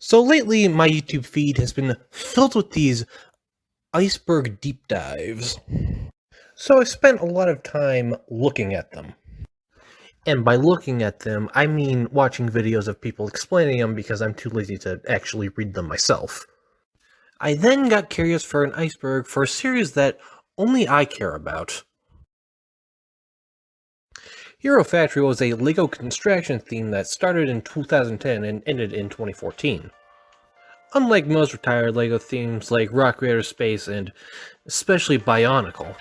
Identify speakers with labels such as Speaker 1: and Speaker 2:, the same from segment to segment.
Speaker 1: So lately, my YouTube feed has been filled with these iceberg deep dives. So I spent a lot of time looking at them. And by looking at them, I mean watching videos of people explaining them because I'm too lazy to actually read them myself. I then got curious for an iceberg for a series that only I care about. Hero Factory was a LEGO construction theme that started in 2010 and ended in 2014. Unlike most retired LEGO themes like Rock Raider Space and especially Bionicle,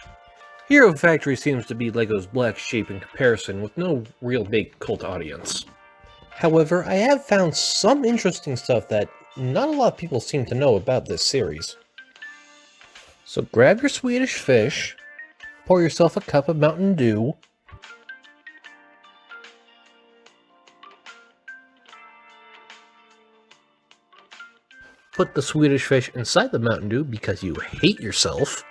Speaker 1: Hero Factory seems to be LEGO's black sheep in comparison with no real big cult audience. However, I have found some interesting stuff that not a lot of people seem to know about this series. So grab your Swedish fish, pour yourself a cup of Mountain Dew, put the Swedish fish inside the Mountain Dew because you hate yourself,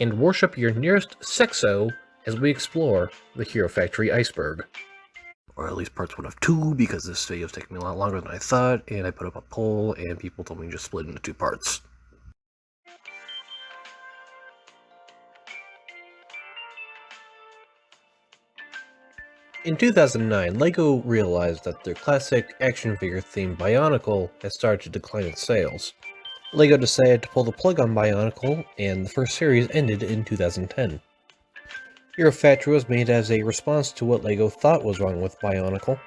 Speaker 1: and worship your nearest sexo as we explore the Hero Factory iceberg. Or at least parts 1 of 2, because this video is taking me a lot longer than I thought, and I put up a poll, and people told me to just split it into 2 parts. In 2009, LEGO realized that their classic action figure themed Bionicle had started to decline in sales. LEGO decided to pull the plug on Bionicle, and the first series ended in 2010. Hero Factory was made as a response to what LEGO thought was wrong with Bionicle.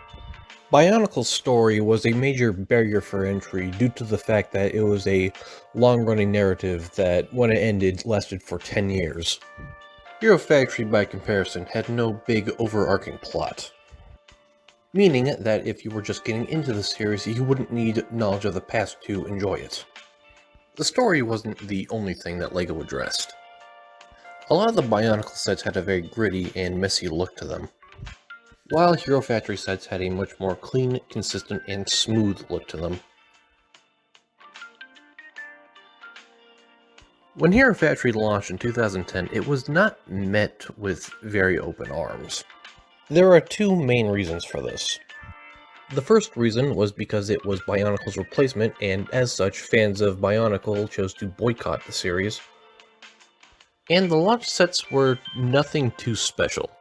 Speaker 1: Bionicle's story was a major barrier for entry due to the fact that it was a long-running narrative that, when it ended, lasted for 10 years. Hero Factory, by comparison, had no big overarching plot, meaning that if you were just getting into the series, you wouldn't need knowledge of the past to enjoy it. The story wasn't the only thing that LEGO addressed. A lot of the Bionicle sets had a very gritty and messy look to them, while Hero Factory sets had a much more clean, consistent, and smooth look to them. When Hero Factory launched in 2010, it was not met with very open arms. There are 2 main reasons for this. The first reason was because it was Bionicle's replacement, and as such, fans of Bionicle chose to boycott the series. And the launch sets were nothing too special.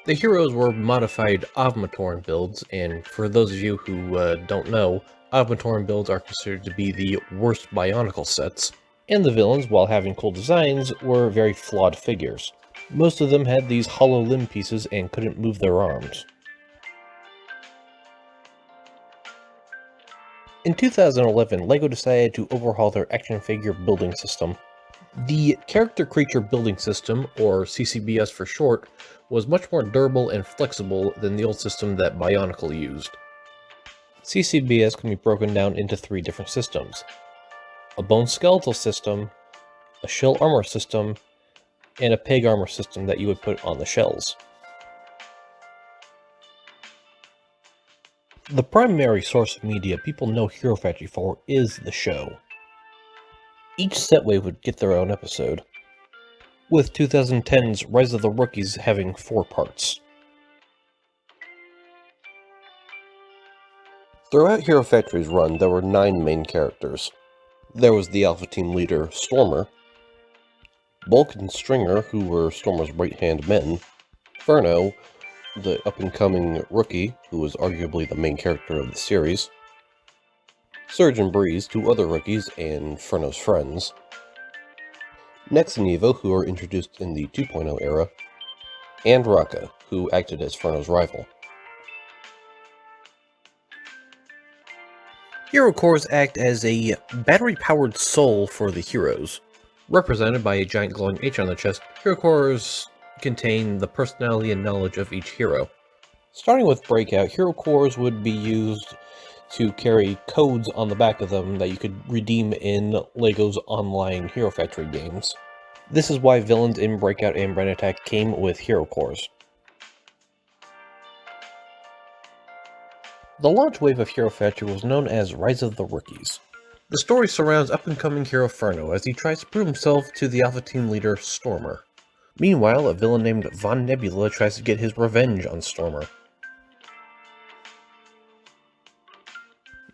Speaker 1: The heroes were modified Avmatoran builds, and for those of you who don't know, Avmatoran builds are considered to be the worst Bionicle sets, and the villains, while having cool designs, were very flawed figures. Most of them had these hollow limb pieces and couldn't move their arms. In 2011, LEGO decided to overhaul their action figure building system. The Character Creature Building System, or CCBS for short, was much more durable and flexible than the old system that Bionicle used. CCBS can be broken down into 3 different systems: a bone skeletal system, a shell armor system, and a peg armor system that you would put on the shells. The primary source of media people know Hero Factory for is the show. Each set wave would get their own episode, with 2010's Rise of the Rookies having 4 parts. Throughout Hero Factory's run, there were 9 main characters. There was the Alpha Team leader, Stormer, Bulk and Stringer, who were Stormer's right-hand men, Furno, the up-and-coming rookie, who was arguably the main character of the series, Surge and Breeze, 2 other rookies and Furno's friends, Nex and Evo, who were introduced in the 2.0 era, and ROCKA, who acted as Furno's rival. Hero cores act as a battery-powered soul for the heroes. Represented by a giant glowing H on the chest, hero cores contain the personality and knowledge of each hero. Starting with Breakout, hero cores would be used to carry codes on the back of them that you could redeem in LEGO's online Hero Factory games. This is why villains in Breakout and Brand Attack came with hero cores. The launch wave of Hero Factory was known as Rise of the Rookies. The story surrounds up-and-coming hero Furno as he tries to prove himself to the Alpha Team leader, Stormer. Meanwhile, a villain named Von Nebula tries to get his revenge on Stormer.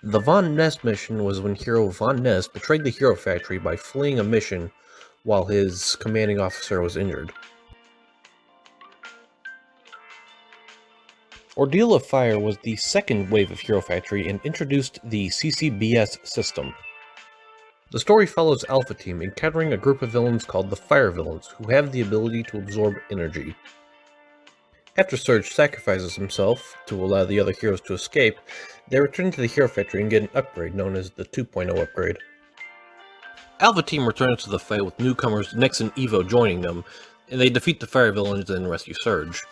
Speaker 1: The Von Ness mission was when hero Von Ness betrayed the Hero Factory by fleeing a mission while his commanding officer was injured. Ordeal of Fire was the second wave of Hero Factory and introduced the CCBS system. The story follows Alpha Team encountering a group of villains called the Fire Villains, who have the ability to absorb energy. After Surge sacrifices himself to allow the other heroes to escape, they return to the Hero Factory and get an upgrade known as the 2.0 upgrade. Alpha Team returns to the fight with newcomers Nyx and Evo joining them, and they defeat the Fire Villains and rescue Surge.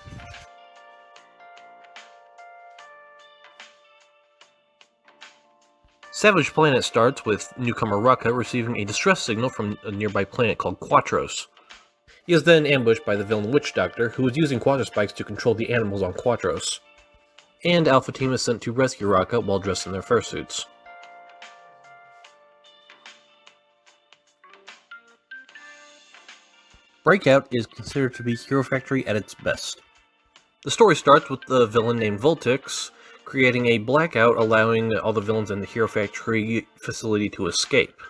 Speaker 1: Savage Planet starts with newcomer ROCKA receiving a distress signal from a nearby planet called Quatros. He is then ambushed by the villain Witch Doctor, who is using Quaza spikes to control the animals on Quatros. And Alpha Team is sent to rescue ROCKA while dressed in their fursuits. Breakout is considered to be Hero Factory at its best. The story starts with the villain named Voltix creating a blackout allowing all the villains in the Hero Factory facility to escape.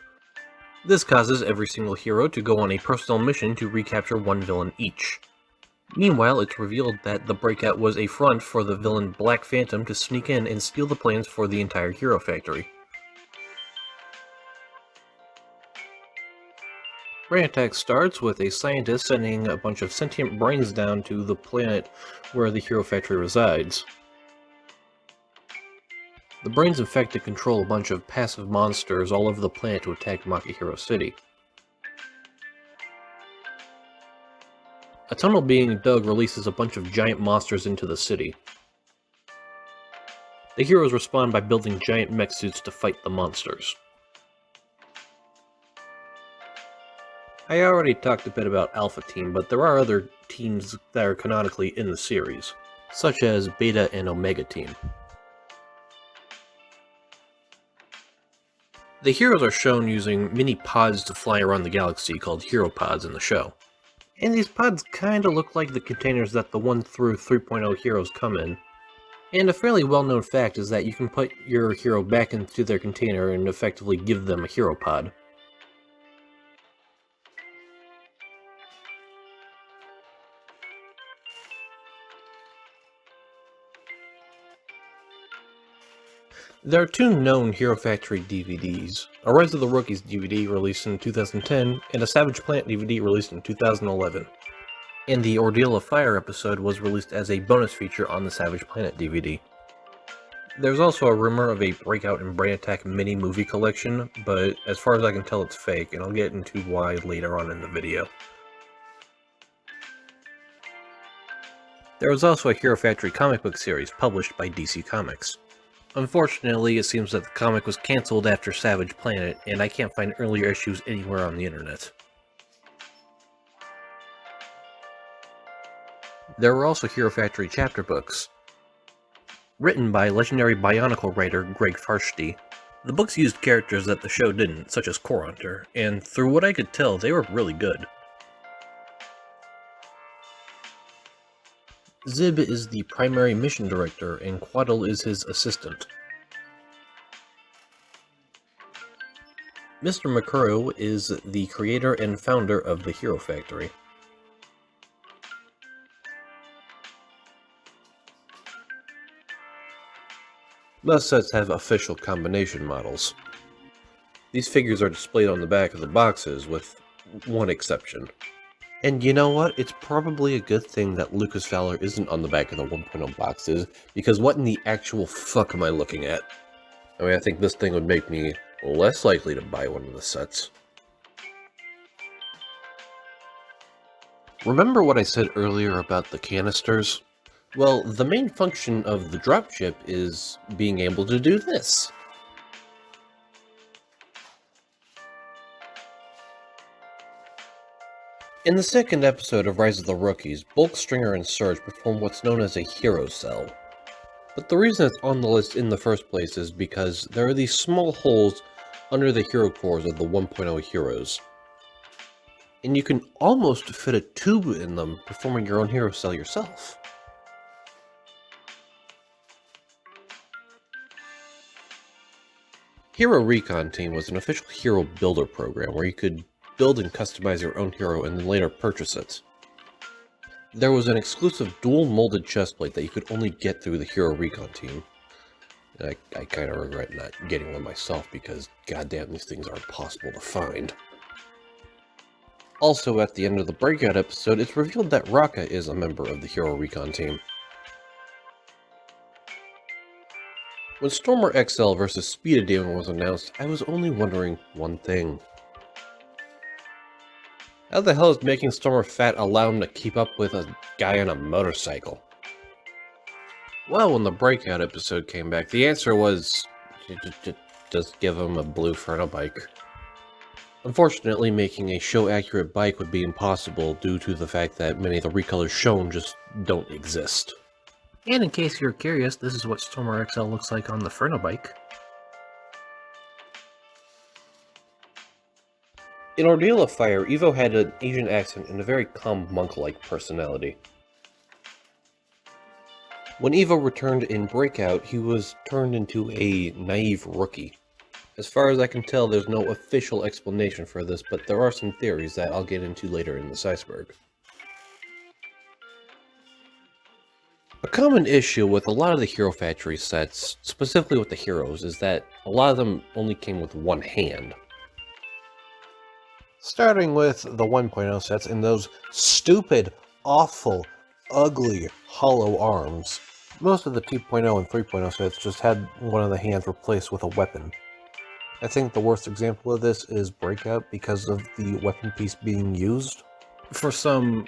Speaker 1: This causes every single hero to go on a personal mission to recapture one villain each. Meanwhile, it's revealed that the breakout was a front for the villain Black Phantom to sneak in and steal the plans for the entire Hero Factory. Brain Attack starts with a scientist sending a bunch of sentient brains down to the planet where the Hero Factory resides. The brains infect to control a bunch of passive monsters all over the planet to attack Makuro City. A tunnel being dug releases a bunch of giant monsters into the city. The heroes respond by building giant mech suits to fight the monsters. I already talked a bit about Alpha Team, but there are other teams that are canonically in the series, such as Beta and Omega Team. The heroes are shown using mini pods to fly around the galaxy called Hero Pods in the show. And these pods kinda look like the containers that the 1 through 3.0 heroes come in. And a fairly well-known fact is that you can put your hero back into their container and effectively give them a hero pod. There are two known Hero Factory DVDs, a Rise of the Rookies DVD released in 2010, and a Savage Planet DVD released in 2011. And the Ordeal of Fire episode was released as a bonus feature on the Savage Planet DVD. There's also a rumor of a Breakout and Brain Attack mini-movie collection, but as far as I can tell it's fake, and I'll get into why later on in the video. There was also a Hero Factory comic book series published by DC Comics. Unfortunately, it seems that the comic was cancelled after Savage Planet, and I can't find earlier issues anywhere on the internet. There were also Hero Factory chapter books, written by legendary Bionicle writer Greg Farshtey. The books used characters that the show didn't, such as Core Hunter, and through what I could tell, they were really good. Zib is the primary mission director, and QUADAL is his assistant. Mr. MAKURO is the creator and founder of the Hero Factory. Most sets have official combination models. These figures are displayed on the back of the boxes, with one exception. And you know what? It's probably a good thing that Lucas Fowler isn't on the back of the 1.0 boxes, because what in the actual fuck am I looking at? I mean, I think this thing would make me less likely to buy one of the sets. Remember what I said earlier about the canisters? Well, the main function of the dropship is being able to do this. In the second episode of Rise of the Rookies, Bulk, Stringer, and Surge perform what's known as a hero cell. But the reason it's on the list in the first place is because there are these small holes under the hero cores of the 1.0 heroes. And you can almost fit a tube in them, performing your own hero cell yourself. Hero Recon Team was an official hero builder program where you could build and customize your own hero and then later purchase it. There was an exclusive dual molded chestplate that you could only get through the Hero Recon Team. I kind of regret not getting one myself because goddamn these things are impossible to find. Also, at the end of the Breakout episode, it's revealed that ROCKA is a member of the Hero Recon Team. When Stormer XL vs. Speed of Demon was announced, I was only wondering one thing. How the hell is making Stormer fat allow him to keep up with a guy on a motorcycle? Well, when the Breakout episode came back, the answer was just give him a blue Fronto bike. Unfortunately, making a show-accurate bike would be impossible due to the fact that many of the recolors shown just don't exist.
Speaker 2: And in case you're curious, this is what Stormer XL looks like on the Fronto bike.
Speaker 1: In Ordeal of Fire, Evo had an Asian accent and a very calm monk-like personality. When Evo returned in Breakout, he was turned into a naive rookie. As far as I can tell, there's no official explanation for this, but there are some theories that I'll get into later in this Iceberg. A common issue with a lot of the Hero Factory sets, specifically with the heroes, is that a lot of them only came with one hand. Starting with the 1.0 sets and those stupid, awful, ugly, hollow arms. Most of the 2.0 and 3.0 sets just had one of the hands replaced with a weapon. I think the worst example of this is Breakout because of the weapon piece being used.
Speaker 2: For some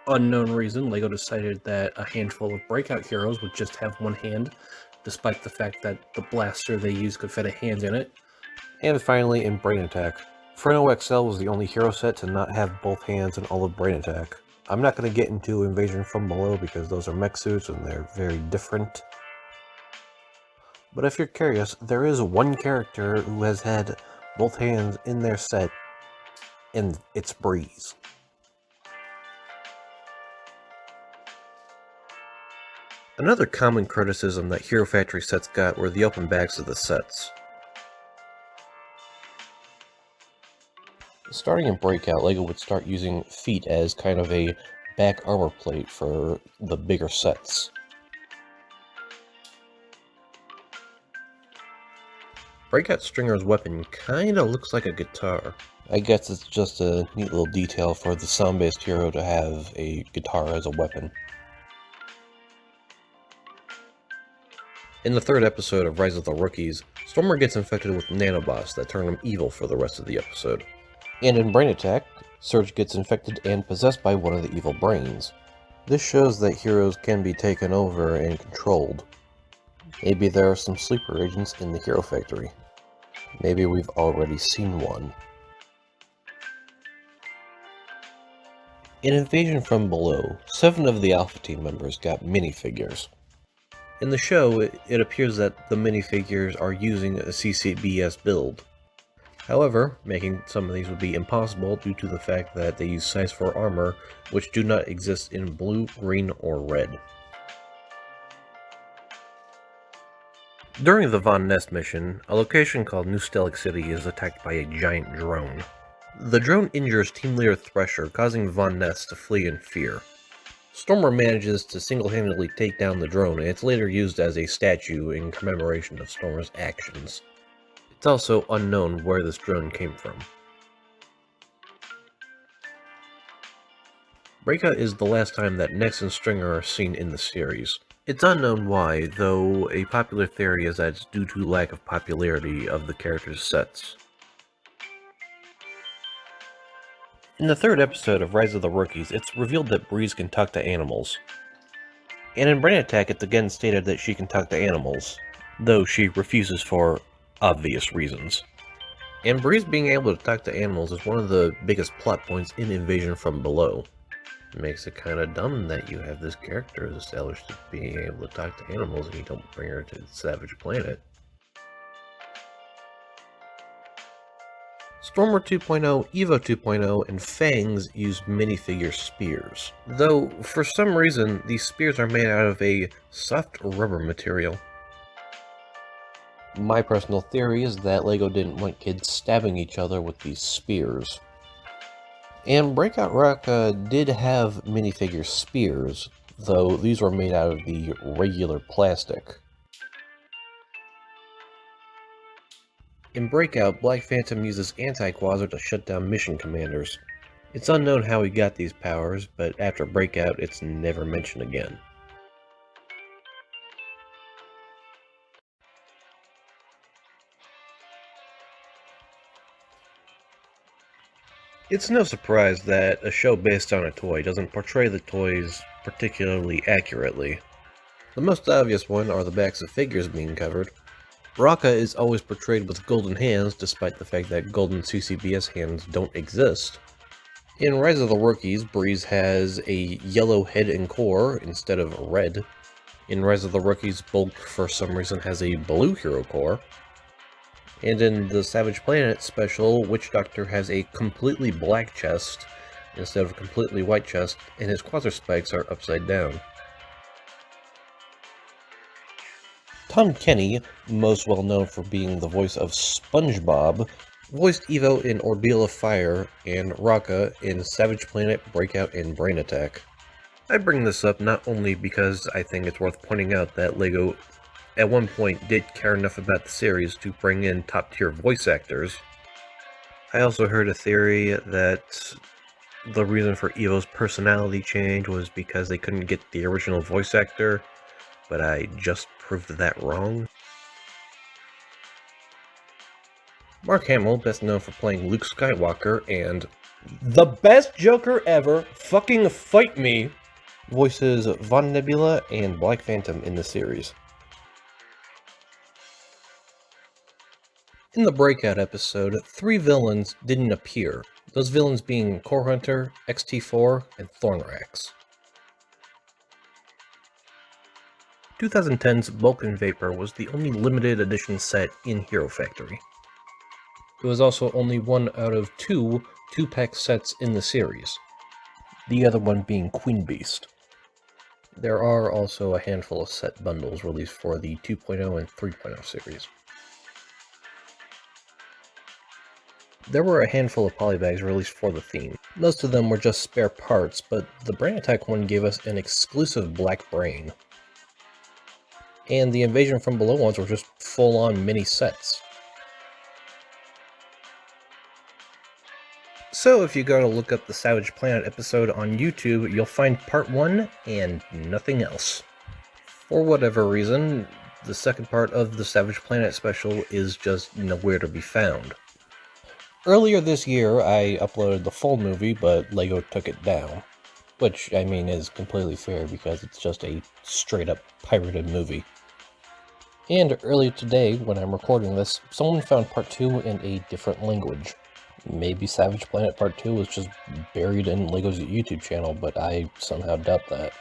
Speaker 2: unknown reason, LEGO decided that a handful of Breakout heroes would just have one hand, despite the fact that the blaster they used could fit a hand in it.
Speaker 1: And finally, in Brain Attack. Fronto XL was the only hero set to not have both hands in all of Brain Attack. I'm not going to get into Invasion from Below because those are mech suits and they're very different. But if you're curious, there is one character who has had both hands in their set, and it's BREEZ. Another common criticism that Hero Factory sets got were the open backs of the sets. Starting in Breakout, LEGO would start using feet as kind of a back armor plate for the bigger sets. Breakout Stringer's weapon kinda looks like a guitar. I guess it's just a neat little detail for the sound-based hero to have a guitar as a weapon. In the third episode of Rise of the Rookies, Stormer gets infected with nanobots that turn him evil for the rest of the episode. And in Brain Attack, Surge gets infected and possessed by one of the evil brains. This shows that heroes can be taken over and controlled. Maybe there are some sleeper agents in the Hero Factory. Maybe we've already seen one. In Invasion from Below, 7 of the Alpha Team members got minifigures. In the show, it appears that the minifigures are using a CCBS build. However, making some of these would be impossible due to the fact that they use size 4 armor, which do not exist in blue, green, or red. During the Von Ness mission, a location called New Stelic City is attacked by a giant drone. The drone injures team leader Thresher, causing Von Ness to flee in fear. Stormer manages to single-handedly take down the drone, and it's later used as a statue in commemoration of Stormer's actions. It's also unknown where this drone came from. Breakout is the last time that Ness and Stringer are seen in the series. It's unknown why, though a popular theory is that it's due to lack of popularity of the characters' sets. In the third episode of Rise of the Rookies, it's revealed that BREEZ can talk to animals. And in Brain Attack, it's again stated that she can talk to animals, though she refuses for obvious reasons. And BREEZ being able to talk to animals is one of the biggest plot points in Invasion from Below. It makes it kinda dumb that you have this character established as being able to talk to animals and you don't bring her to the Savage Planet. Stormer 2.0, Evo 2.0, and Fangs use minifigure spears. Though, for some reason, these spears are made out of a soft rubber material. My personal theory is that LEGO didn't want kids stabbing each other with these spears. And Breakout ROCKA did have minifigure spears, though these were made out of the regular plastic. In Breakout, Black Phantom uses anti-QUAZA to shut down mission commanders. It's unknown how he got these powers, but after Breakout, it's never mentioned again. It's no surprise that a show based on a toy doesn't portray the toys particularly accurately. The most obvious one are the backs of figures being covered. ROCKA is always portrayed with golden hands, despite the fact that golden CCBS hands don't exist. In Rise of the Rookies, BREEZ has a yellow head and core instead of red. In Rise of the Rookies, Bulk for some reason has a blue hero core. And in the Savage Planet special, Witch Doctor has a completely black chest instead of a completely white chest, and his quasar spikes are upside down. Tom Kenny, most well known for being the voice of SpongeBob, voiced Evo in Ordeal of Fire and ROCKA in Savage Planet, Breakout, and Brain Attack. I bring this up not only because I think it's worth pointing out that LEGO at one point did care enough about the series to bring in top-tier voice actors. I also heard a theory that the reason for Evo's personality change was because they couldn't get the original voice actor, but I just proved that wrong. Mark Hamill, best known for playing Luke Skywalker and the best Joker ever, fucking fight me, voices Von Nebula and Black Phantom in the series. In the Breakout episode, 3 villains didn't appear, those villains being Core Hunter, XT4, and THORNRAXX. 2010's Vulcan Vapor was the only limited edition set in Hero Factory. It was also only one out of 2 2-pack sets in the series, the other one being Queen Beast. There are also a handful of set bundles released for the 2.0 and 3.0 series. There were a handful of polybags released for the theme. Most of them were just spare parts, but the Brain Attack one gave us an exclusive black brain. And the Invasion from Below ones were just full-on mini sets. So if you go to look up the Savage Planet episode on YouTube, you'll find part 1 and nothing else. For whatever reason, the second part of the Savage Planet special is just nowhere to be found. Earlier this year, I uploaded the full movie, but LEGO took it down. Which, I mean, is completely fair because it's just a straight-up pirated movie. And earlier today, when I'm recording this, someone found part 2 in a different language. Maybe Savage Planet Part 2 was just buried in LEGO's YouTube channel, but I somehow doubt that.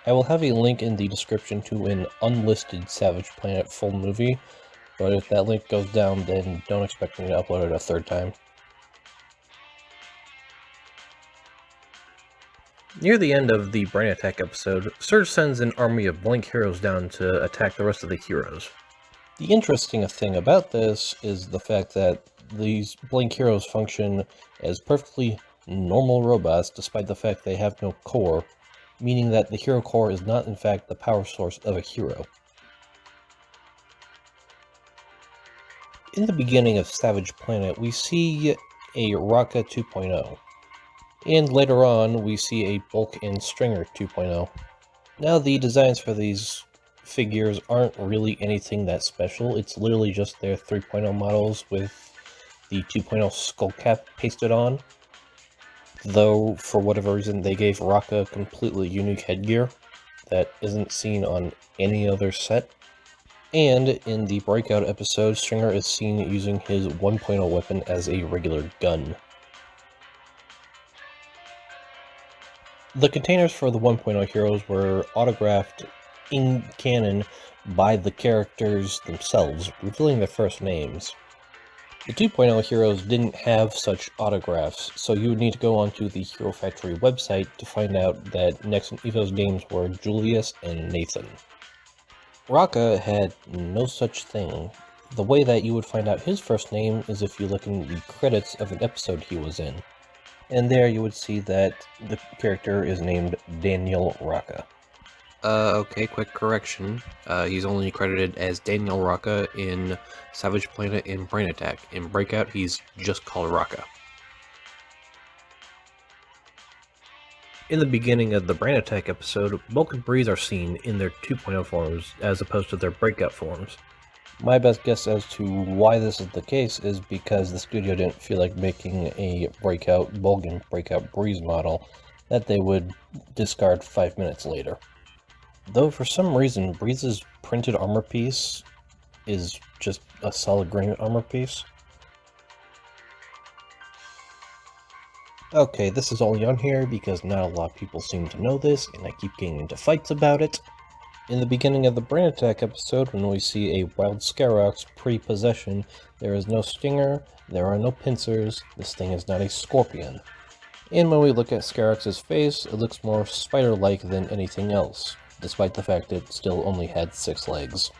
Speaker 1: I will have a link in the description to an unlisted Savage Planet full movie, but if that link goes down, then don't expect me to upload it a third time. Near the end of the Brain Attack episode, Surge sends an army of blank heroes down to attack the rest of the heroes. The interesting thing about this is the fact that these blank heroes function as perfectly normal robots despite the fact they have no core, meaning that the hero core is not in fact the power source of a hero. In the beginning of Savage Planet, we see a ROCKA 2.0, and later on we see a Bulk and Stringer 2.0. Now the designs for these figures aren't really anything that special, it's literally just their 3.0 models with the 2.0 skull cap pasted on, though for whatever reason they gave ROCKA completely unique headgear that isn't seen on any other set. And in the Breakout episode, Stringer is seen using his 1.0 weapon as a regular gun. The containers for the 1.0 heroes were autographed in canon by the characters themselves, revealing their first names. The 2.0 heroes didn't have such autographs, so you would need to go onto the Hero Factory website to find out that next in Evo's names were Julius and Nathan. ROCKA had no such thing. The way that you would find out his first name is if you look in the credits of an episode he was in. And there you would see that the character is named Daniel ROCKA. Okay, quick correction. He's only credited as Daniel ROCKA in Savage Planet and Brain Attack. In Breakout, he's just called ROCKA. In the beginning of the Brain Attack episode, Bulk and Breeze are seen in their 2.0 forms as opposed to their Breakout forms. My best guess as to why this is the case is because the studio didn't feel like making a Breakout Bulk and Breakout Breeze model that they would discard 5 minutes later. Though for some reason, Breeze's printed armor piece is just a solid grain armor piece. Okay, this is only on here because not a lot of people seem to know this, and I keep getting into fights about it. In the beginning of the Brain Attack episode, when we see a wild Scarox pre-possession, there is no stinger, there are no pincers, this thing is not a scorpion. And when we look at Scarox's face, it looks more spider-like than anything else, despite the fact it still only had 6 legs.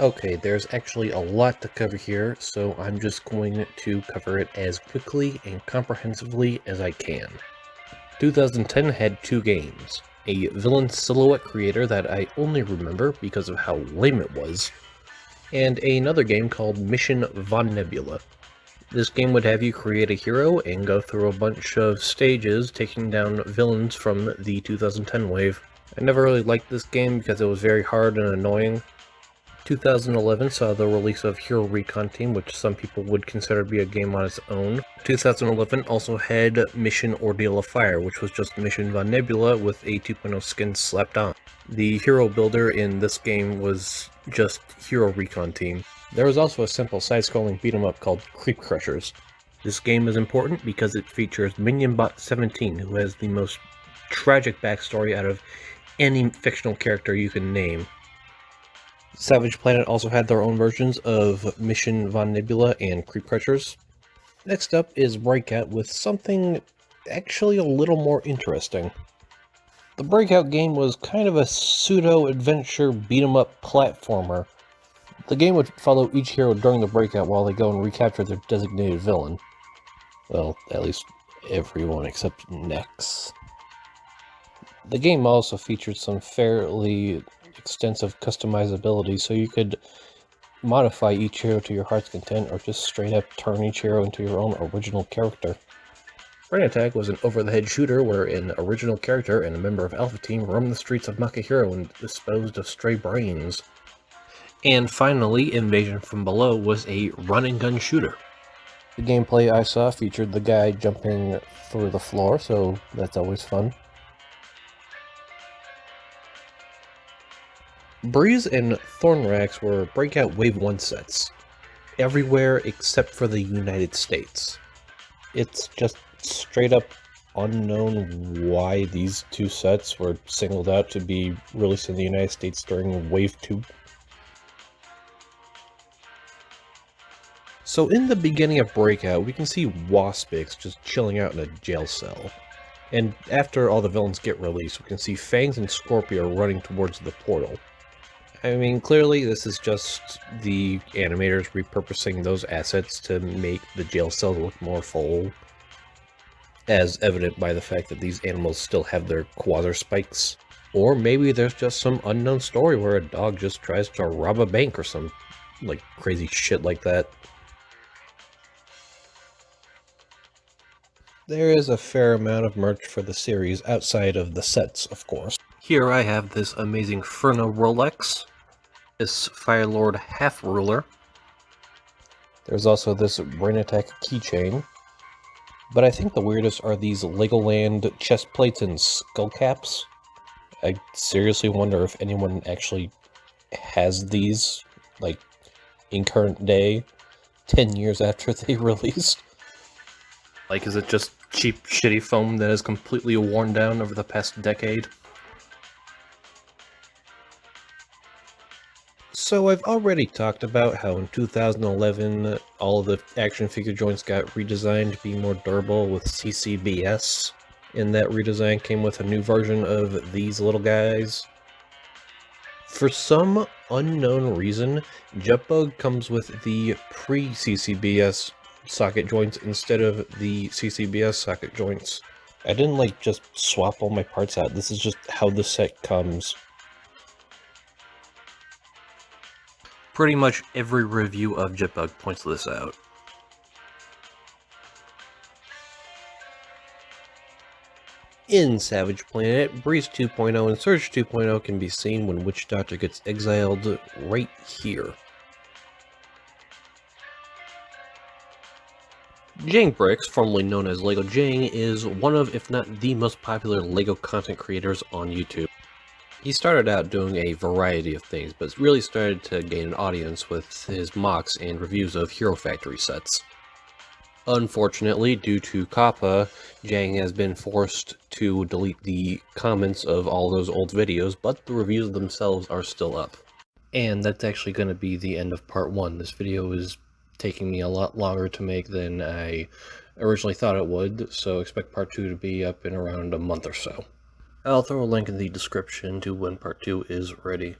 Speaker 1: Okay, there's actually a lot to cover here, so I'm just going to cover it as quickly and comprehensively as I can. 2010 had 2 games. A villain silhouette creator that I only remember because of how lame it was, and another game called Mission Von Nebula. This game would have you create a hero and go through a bunch of stages taking down villains from the 2010 wave. I never really liked this game because it was very hard and annoying. 2011 saw the release of Hero Recon Team, which some people would consider to be a game on its own. 2011 also had Mission Ordeal of Fire, which was just Mission Von Nebula with a 2.0 skin slapped on. The hero builder in this game was just Hero Recon Team. There was also a simple side-scrolling beat-em-up called Creep Crushers. This game is important because it features MinionBot 17, who has the most tragic backstory out of any fictional character you can name. Savage Planet also had their own versions of Mission Von Nebula and Creep Crushers. Next up is Breakout with something actually a little more interesting. The Breakout game was kind of a pseudo-adventure beat-em-up platformer. The game would follow each hero during the Breakout while they go and recapture their designated villain. Well, at least everyone except NESS. The game also featured some fairly extensive customizability, so you could modify each hero to your heart's content or just straight up turn each hero into your own original character. Brain Attack was an over-the-head shooter where an original character and a member of Alpha Team roamed the streets of Makuro and disposed of stray brains. And finally, Invasion from Below was a run-and-gun shooter. The gameplay I saw featured the guy jumping through the floor, so that's always fun. BREEZ and THORNRAXX were Breakout Wave 1 sets, everywhere except for the United States. It's just straight up unknown why these 2 sets were singled out to be released in the United States during Wave 2. So in the beginning of Breakout, we can see Waspix just chilling out in a jail cell. And after all the villains get released, we can see Fangs and Scorpio running towards the portal. I mean, clearly this is just the animators repurposing those assets to make the jail cell look more full, as evident by the fact that these animals still have their QUAZA spikes. Or maybe there's just some unknown story where a dog just tries to rob a bank or some, like, crazy shit like that. There is a fair amount of merch for the series outside of the sets, of course. Here I have this amazing Furna Rolex, this Firelord half ruler. There's also this Brain Attack keychain. But I think the weirdest are these Legoland chest plates and skull caps. I seriously wonder if anyone actually has these, like, in current day, 10 years after they released. Like, is it just cheap, shitty foam that is completely worn down over the past decade? So I've already talked about how in 2011 all of the action figure joints got redesigned to be more durable with CCBS. and that redesign came with a new version of these little guys. For some unknown reason, JetBug comes with the pre-CCBS socket joints instead of the CCBS socket joints. I didn't just swap all my parts out, this is just how the set comes. Pretty much every review of JetBug points this out. In Savage Planet, Breeze 2.0 and Surge 2.0 can be seen when Witch Doctor gets exiled right here. Jang Bricks, formerly known as LEGO Jang, is one of, if not the most popular LEGO content creators on YouTube. He started out doing a variety of things, but really started to gain an audience with his mocks and reviews of Hero Factory sets. Unfortunately, due to COPPA, Jang has been forced to delete the comments of all those old videos, but the reviews themselves are still up. And that's actually going to be the end of part 1. This video is taking me a lot longer to make than I originally thought it would, so expect part 2 to be up in around a month or so. I'll throw a link in the description to when part 2 is ready.